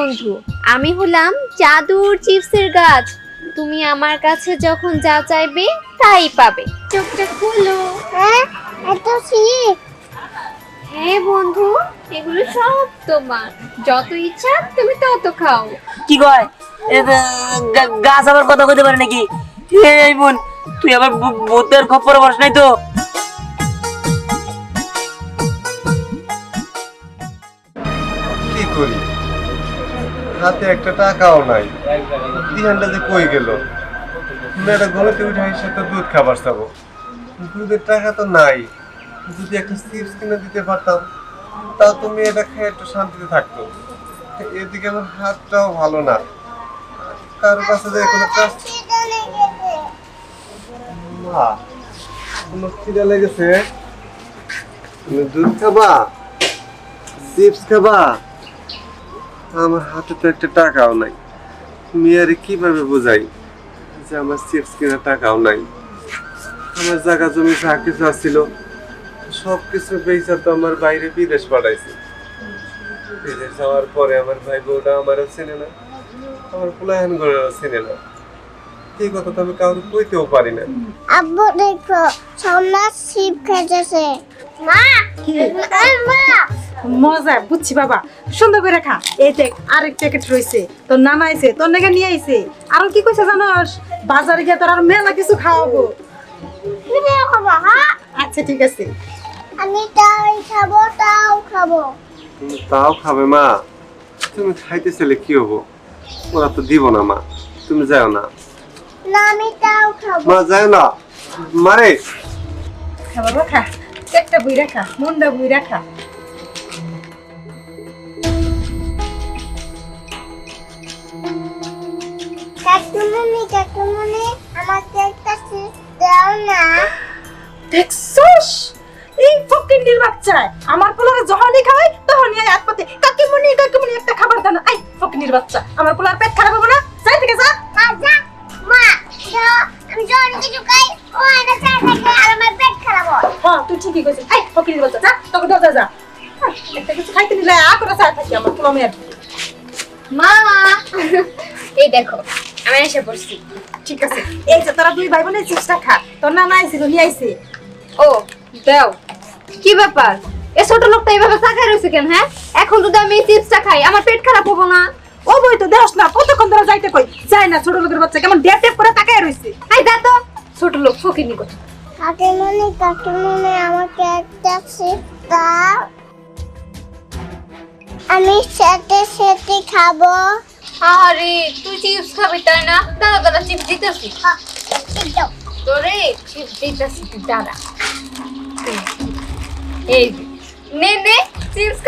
বন্ধু, আমি হলাম জাদুর চিপসের গাছ। তুমি আমার কাছে যখন যা চাইবে তাই পাবে। চোখটা খুলো। হ্যাঁ এত চিপ। হ্যাঁ বন্ধু, এগুলো সব তোমার, যত ইচ্ছা তুমি তত খাও। কি কয় গাছ আবার কথা কইতে পারে নাকি? এই বোন, তুই আবার ভূতের খপ্পরে বস নাই তো? কি করি, হাতে একটা টাকাও নাই। দিহানটা যে কই গেল? মেয়েটা ঘুমাতে উঠে এসে তো দুধ খাবার চাবো, দুধের টাকা তো নাই। যদি একটা চিপস কিনে দিতে পারতাম তাও তো মেয়েটা খেয়ে একটু শান্তিতে থাকতো। এদিকে আমার হাতটাও ভালো না, কারোর কাছে যে কোনো কাজ। মা, তোমার খিদে লেগেছে? তুমি দুধ খাবা, চিপস খাবা? আমার হাতে তো একটা টাকাও নাই। মেয়ারে কিভাবে বোঝাই যে আমার চিপস কেনার টাকাও নাই? আমার জায়গা জমি যা কিছু আসছিল সবকিছু বেচা তো আমার বাইরে বিদেশ পাঠাইছে। বিদেশ যাওয়ার পরে আমার ভাই বউটা আমারও চেনে না, আমার পোলাহান ঘরেও চেনে না। এই কথা তো আমি কাউকে কইতেও পারি না। আব্বু দেখো সোনা চিপ খেতেছে। মা মা মজা বুঝছি বাবা, সুন্দর করে খা। এই দেখ আরেক প্যাকেট রয়েছে, তোর নানা আইছে, তোর নাকি নিয়ে আইছে। আর কি কইছে জানোস? বাজারে গিয়ে তোর আর মেলা কিছু খাওয়াবো। কিনে খাবো? হ্যাঁ আচ্ছা ঠিক আছে। আমি তাই খাবো, তাও খাবো। তুমি তাও খাবে মা? তুমি খাইতে চাইলে কি হবো? ওরা তো দিব না মা, তুমি যাও না। না আমি তাও খাবো। মা যাও না মারে। খা বাবা খা, পেটটা বুইরা খা, মনটা বুইরা খা। কাকুমনি আমাকে একটা চিপস দাও না। দেখছস এই ফকিন্ডির বাচ্চা আমার পোলারে যখনই খাওয়াই তখনই এক পাতে কাকিমনি একটা খাবার দাও না। এই ফকিন্ডির বাচ্চা, আমার পোলার পেট খারাপ হবে না? যাই থেকে যা। মা যা। মা আমি যখন কিছু খাই ও এটা চা থাকে আর আমার পেট খারাপ হয়। হ্যাঁ তুই ঠিকই কইছিস। এই ফকিন্ডির বাচ্চা যা, তোকে দাও যা। একটা কিছু খাইতে নিলে করে চা থাকি আমার পোলা মেয়ের। মামা, এই দেখো আমি এসে পড়ছি। ঠিক আছে, এই যে তোরা দুই ভাই বোনের চিপসটা খা, তোর নানা আইছিল নিয়ে আইছে। ও দাও। কি ব্যাপার, এ ছোট লোকটা এইভাবে তাকায় রয়েছে কেন? হ্যাঁ, এখন যদি আমি এই চিপসটা খাই আমার পেট খারাপ হবো না? ও বই তো দেখ না, কতক্ষণ ধরে যাইতে কই যায় না। ছোট লোকের বাচ্চা কেমন ডেপ ডেপ করে তাকায় রইছে। এই দা তো, ছোট লোক ফকিনি কথা। কাকিমনি আমাকে একটা চিপস দাও, আমি সাথে সাথে খাবো। আরে তুই চিপস খাবি তাই না? দাদা দাদা চিপস দিতেছি। তোরে চিপস দিতেছি, তুই দাদা। এই যে, নে নে চিপস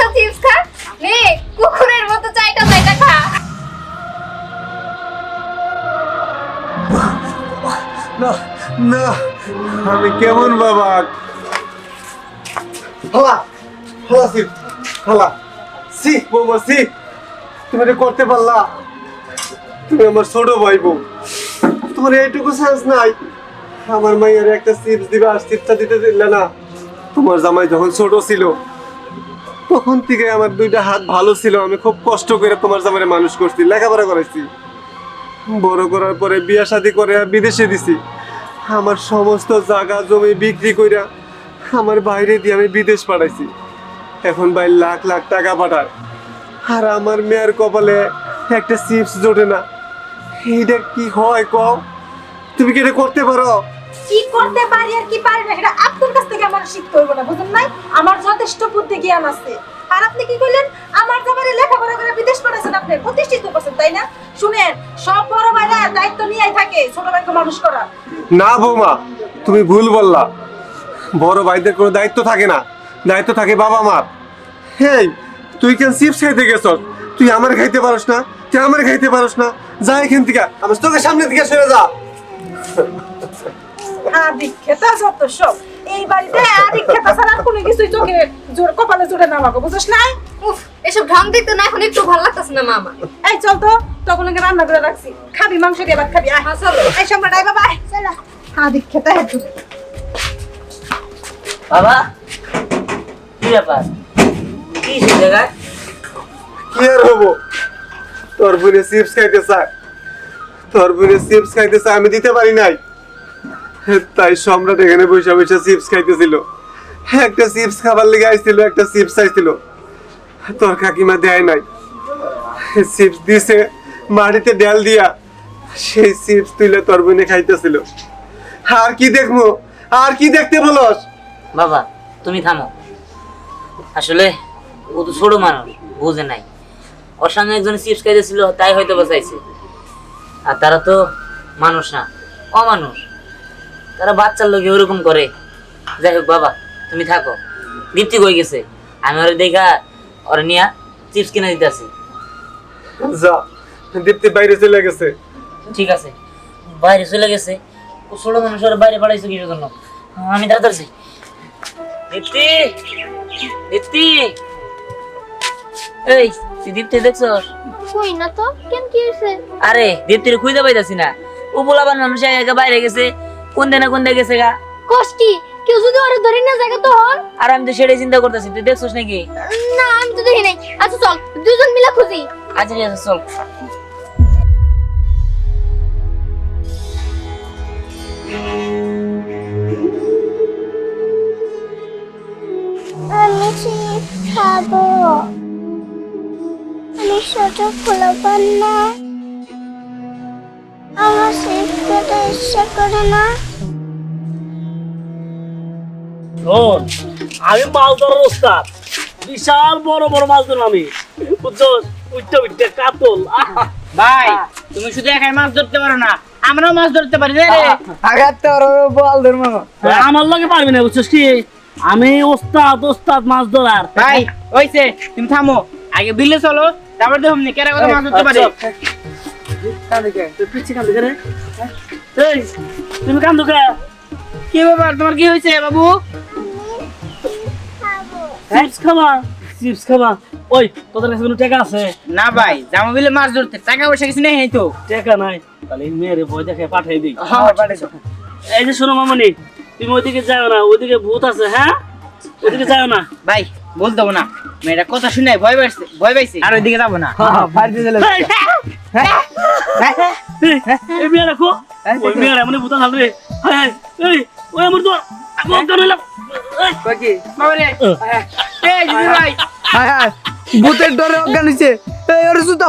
খা নে, কুকুরের মতো চাইটা খা। না না, আমি কেমন বাবা? হালা হালা সি হালা সি বৌমা সি, তুমি এটা করতে পারলা? তুমি আমার ছোট ভাই বউ, তোমার এইটুকু সেন্স নাই? আমার মাইয়ের একটা চিপস দিবা আর চিপসটা দিতে দিলে না। তোমার জামাই যখন ছোট ছিল তখন থেকে আমার দুইটা হাত ভালো ছিল, আমি খুব কষ্ট করে তোমার জামাইরে মানুষ করছি, লেখাপড়া করাইছি। বড় করার পরে বিয়া শাদী করে বিদেশে দিছি। আমার সমস্ত জায়গা জমি বিক্রি কইরা আমার বাইরে দিয়ে আমি বিদেশ পাঠাইছি। এখন ভাই লাখ লাখ টাকা পাঠায়, আর আমার মেয়ের কপালে একটা চিপস জোটে না। এইটা কি হয় কও? তুমি কি এটা করতে পারো? কি করতে পারি আর কি পারি না এটা আপনার কাছ থেকে আমার শিখতে হইব না, বুঝুন নাই? আমার যথেষ্ট বুদ্ধি জ্ঞান আছে। আর আপনি কি কইলেন? আমার জামাইরে লেখাপড়া করে বিদেশ পাঠাইছেন, আপনি প্রতিষ্ঠিত করছেন তাই না? শুনেন, সব বড় ভাইরা দায়িত্ব নিয়েই থাকে ছোট ভাইকে মানুষ করা। না বৌমা, তুমি ভুল বললা। বড় ভাইদের কোনো দায়িত্ব থাকে না, দায়িত্ব থাকে বাবা মার। হেই, তুই কেন চিপস খাইতে গেছস? তুই আমার খাইতে পারস না? তুই আমার খাইতে পারস না? যা এখান থেকে, আমার চোখের সামনে থেকে সরে যা। আদিক খেতা যত সব এই বাড়িতে আদিক খেতা ছাড়া কোনো কিছুই চোখে জোর কপালে জোরে না মাগো, বুঝছ না? উফ, এসব ঢং দেখতে না এখন একটু ভালো লাগতেছে না মামা। এই চল তো, তখন আগে রান্না করে রাখছি, খাবি মাংস দিয়ে ভাত খাবি। হ্যাঁ চলো। এই সম্রাট আই বাবা আয়। চলো। আদিক খেতা হেতু বাবা কি ব্যাপার? কি সেই জায়গায়? কি আর হবো, তোর বোনে চিপস খাইতে চায়, তোর বোনে চিপস খাইতে চায়, আমি দিতে পারি নাই। তাই সম্রাট এখানে বসে বসে চিপস খাইতেছিল। একটা চিপস খাবার লেগে আইছিল, একটা চিপস চাইছিল, তোর কাকিমা দেয় নাই। চিপস দিছে মাটিতে ডাল দিয়া, সেই চিপস তুলে তোর বোনে খাইতেছিল। আর কি দেখবো, আর কি দেখতে বলস? বাবা তুমি থামো, আসলে ও তো ছোট মানুষ, বুঝে নাই। ওর সামনে একজন চিপস খাইতেছিল, তাই হয়তো বাঁচাইছে। আর তারা তো মানুষ না, অমানুষ, তারা বাচ্চার লোকে ওরকম করে। যাই হোক বাবা তুমি থাকো, দীপ্তি কই গেছে? আমি ওরে দেখা ওরে নিয়া চিপস কিনে দিতে আসি। যা, দীপ্তি বাইরে চলে গেছে। ঠিক আছে, বাইরে চলে গেছে। ও ছোট মানুষ, ওরা বাইরে পাঠাইছে কিসের জন্য? আমি তাড়াতাড়ি যাই। দীপ্তি, দীপ্তি, এই তুই দীপ্তি দেখছস? কই না তো, কেন কি হয়েছে? আরে দীপ্তির খুঁজে পাইতাছি না। ও বলাবার মানুষ একা বাইরে গেছে, কোন দিনে কোন দিকে গেছে গা। কষ্টি কেউ যদি ওরে ধরে না জায়গা তখন? আর আমি তো সেটাই চিন্তা করতেছি, তুই দেখছস নাকি? না আমি তো দেখি নাই। আচ্ছা চল দুজন মিলে খুঁজি। আচ্ছা ঠিক আছে চল। আমি চিপস খাবো। আমি ছোট ফুলবান না, আমার চিপস খেতে ইচ্ছা করে না। শোন, আমি মাছ ধরার ওস্তাদ, বিশাল বড় বড় মাছ ধরলাম আমি, বুঝছস? উঠতে উঠতে কাতল। ভাই তুমি শুধু একাই মাছ ধরতে পারো না, আমরাও মাছ ধরতে পারি রে। আমার লগে পারবি না, বুঝছস কি? আমি ওস্তাদ ওস্তাদ মাছ ধরার। ভাই হইছে, তুমি থামো, আগে বিলে চলো, তারপর দেখুন নি কেরা কত মাছ ধরতে পারে। তুই পিছিয়ে কান্দে রে? এই তুমি কান্দো কে? কি ব্যাপার, তোমার কি হয়েছে বাবু? চিপস খাবা? চিপস খাবা? ওই তোদের কাছে কোনো টাকা আছে? না ভাই, যাবো বিলে মাছ ধরতে, টাকা পয়সা কিছু নেই তো। টাকা নাই, তাহলে এই মেয়ের ভয় দেখে পাঠাই দিই। হ্যাঁ পাঠাইছো। এই যে শোনো মামনি, তুমি ওইদিকে যাও না, ওইদিকে ভূত আছে। হ্যাঁ ওইদিকে যাও না। ভাই বল দেবো না, মেয়েটা কথা শুনে ভয় পাইছে, ভয় পাইছে, আর ওইদিকে যাবো না। এই মেয়ে রাখো, ওই মেয়ের এমনি ভূত থাকবে। এই ওই আমার তো অজ্ঞান হইলাম। বাবা রে, এই দিদি ভাই, ভূতের ডরে অজ্ঞান হইছে। এই ওরে জুতা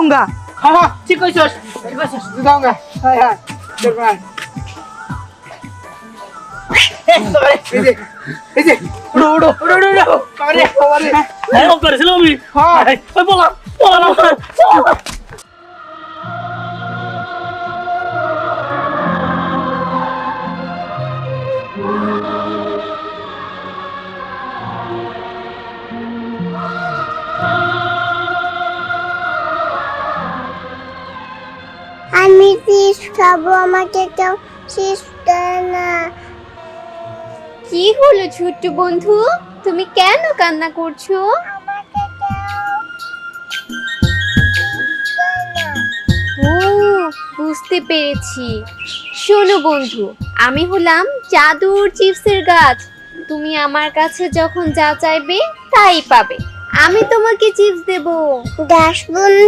উঙ্গা হ্যাঁ ঠিক কইছস, ঠিক কইছস, জুতা উঙ্গা। হায় হায় দেখবেন এই যে উড়ো উড়ো উড়ো উড়ো উড়ো, বাবা রে, বাবা রে। হ্যাঁ ও করেছিল আমি। হ্যাঁ ওই বলা বলা না। আমি চিপস খাবো, আমাকে কেউ চিপস দেয় না। কি হলো ছোট্ট বন্ধু, তুমি কেন কান্না করছো? আমাকে ও বুঝতে পেরেছি। শোনো বন্ধু, আমি হলাম জাদুর চিপসের গাছ। তুমি আমার কাছে যখন যা চাইবে তাই পাবে। আমি তোমাকে চিপস দেবো। দাস বন্ধু